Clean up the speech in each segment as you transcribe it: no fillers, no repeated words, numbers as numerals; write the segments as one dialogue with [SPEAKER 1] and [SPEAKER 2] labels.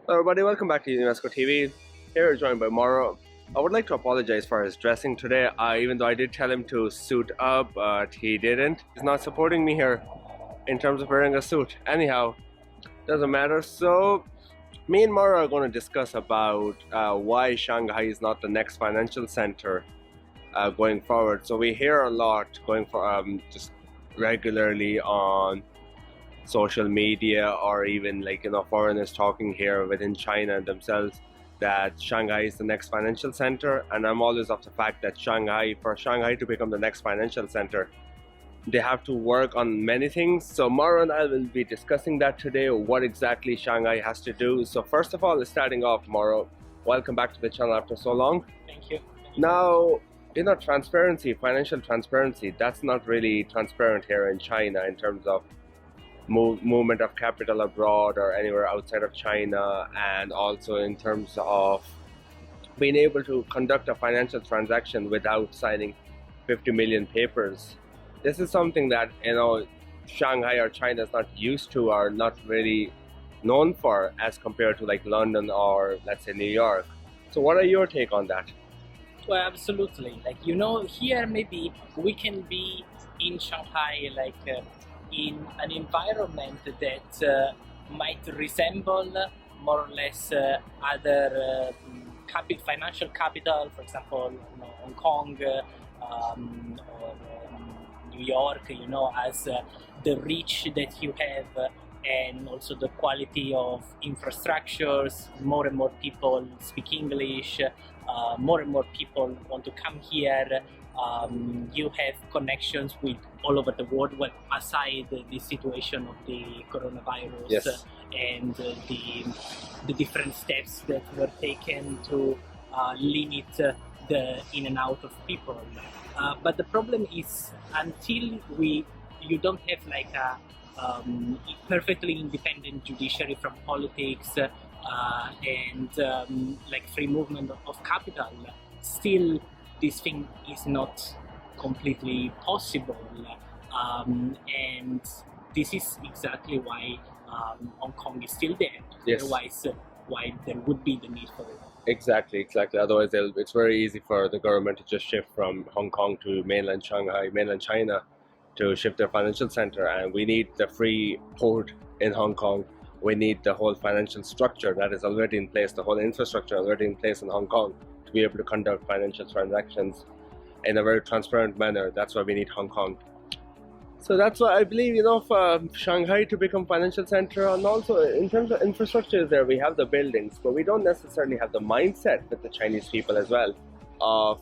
[SPEAKER 1] Hello everybody, welcome back to Univesco TV. Here joined by Mauro. I would like to apologize for his dressing today. Even though I did tell him to suit up, but he didn't. He's not supporting me here in terms of wearing a suit. Anyhow, doesn't matter. So, me and Mauro are going to discuss about why Shanghai is not the next financial center going forward. So we hear a lot going for just regularly on social media, or even foreigners talking here within China themselves, that Shanghai is the next financial center. And I'm always of the fact that for Shanghai to become the next financial center, they have to work on many things. So Mauro and I will be discussing that today, what exactly Shanghai has to do. So first of all, starting off, Mauro, welcome back to the channel after so long.
[SPEAKER 2] Thank you.
[SPEAKER 1] Now, transparency, financial transparency, that's not really transparent here in China in terms of movement of capital abroad or anywhere outside of China, and also in terms of being able to conduct a financial transaction without signing 50 million papers. This is something that Shanghai or China is not used to, or not really known for, as compared to like London or let's say New York. So what are your take on that?
[SPEAKER 2] Well, absolutely. Here maybe we can be in Shanghai in an environment that might resemble more or less other financial capital, for example, Hong Kong or New York, as the reach that you have and also the quality of infrastructures. More and more people speak English, more and more people want to come here. You have connections with all over the world, well, aside the situation of the coronavirus.
[SPEAKER 1] Yes.
[SPEAKER 2] And the different steps that were taken to limit the in and out of people. But the problem is, until you don't have like a perfectly independent judiciary from politics and free movement of capital, still this thing is not completely possible, and this is exactly why Hong Kong is still there.
[SPEAKER 1] Yes.
[SPEAKER 2] Otherwise, why there would be the need for it.
[SPEAKER 1] Exactly. Otherwise, it's very easy for the government to just shift from Hong Kong to mainland Shanghai, mainland China, to shift their financial center. And we need the free port in Hong Kong. We need the whole financial structure that is already in place, the whole infrastructure already in place in Hong Kong, to be able to conduct financial transactions in a very transparent manner. That's why we need Hong Kong. So that's why I believe, for Shanghai to become financial center, and also in terms of infrastructure there, we have the buildings, but we don't necessarily have the mindset with the Chinese people as well of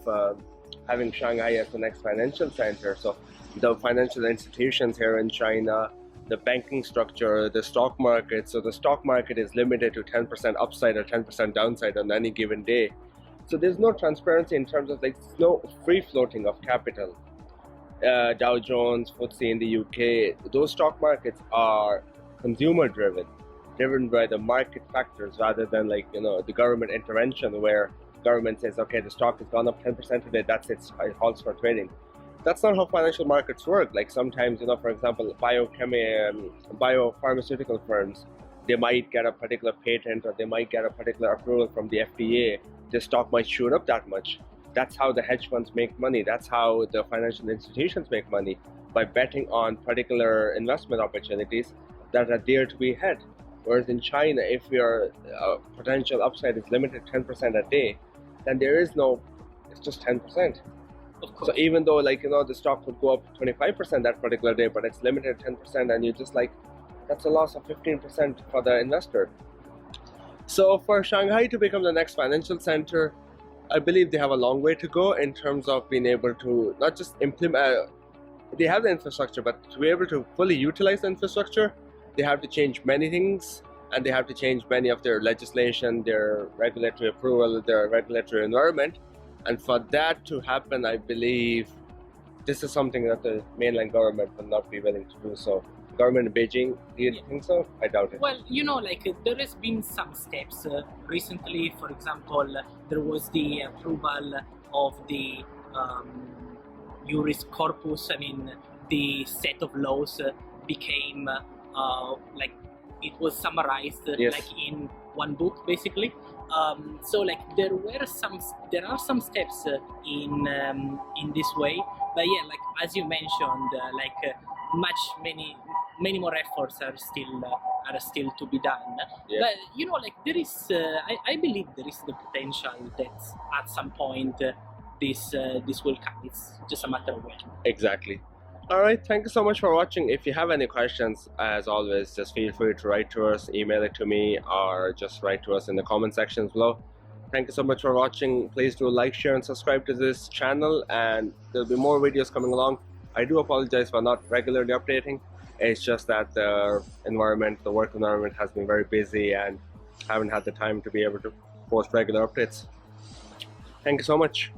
[SPEAKER 1] having Shanghai as the next financial center. So the financial institutions here in China, the banking structure, the stock market. So the stock market is limited to 10% upside or 10% downside on any given day. So there's no transparency in terms of no free floating of capital. Dow Jones, FTSE in the UK, those stock markets are consumer driven by the market factors, rather than the government intervention, where government says, okay, the stock has gone up 10% today, that's it halts for trading. That's not how financial markets work. Like sometimes, for example, biopharmaceutical firms, they might get a particular patent, or they might get a particular approval from the FDA. The stock might shoot up that much. That's how the hedge funds make money. That's how the financial institutions make money, by betting on particular investment opportunities that are there to be had. Whereas in China, if your potential upside is limited to 10% a day, then there is no, it's just 10%.
[SPEAKER 2] Of course.
[SPEAKER 1] So even though the stock could go up 25% that particular day, but it's limited to 10%, and you just that's a loss of 15% for the investor. So for Shanghai to become the next financial center, I believe they have a long way to go in terms of being able to not just implement, they have the infrastructure, but to be able to fully utilize the infrastructure, they have to change many things, and they have to change many of their legislation, their regulatory approval, their regulatory environment. And for that to happen, I believe this is something that the mainland government will not be willing to do. So government in Beijing, do you think so? I doubt it.
[SPEAKER 2] Well, there has been some steps recently. For example, there was the approval of the juris corpus. I mean, the set of laws became it was summarized
[SPEAKER 1] Yes.
[SPEAKER 2] in one book basically. So like there are some steps in this way, but yeah, like as you mentioned, many more efforts are still to be done.
[SPEAKER 1] Yeah.
[SPEAKER 2] But you know, like there is, I believe there is the potential that at some point this will come. It's just a matter of when.
[SPEAKER 1] Exactly. All right, thank you so much for watching. If you have any questions, as always, just feel free to write to us, email it to me, or just write to us in the comment sections below. Thank you so much for watching. Please do like, share, and subscribe to this channel, and there'll be more videos coming along. I do apologize for not regularly updating. It's just that the work environment has been very busy, and haven't had the time to be able to post regular updates. Thank you so much.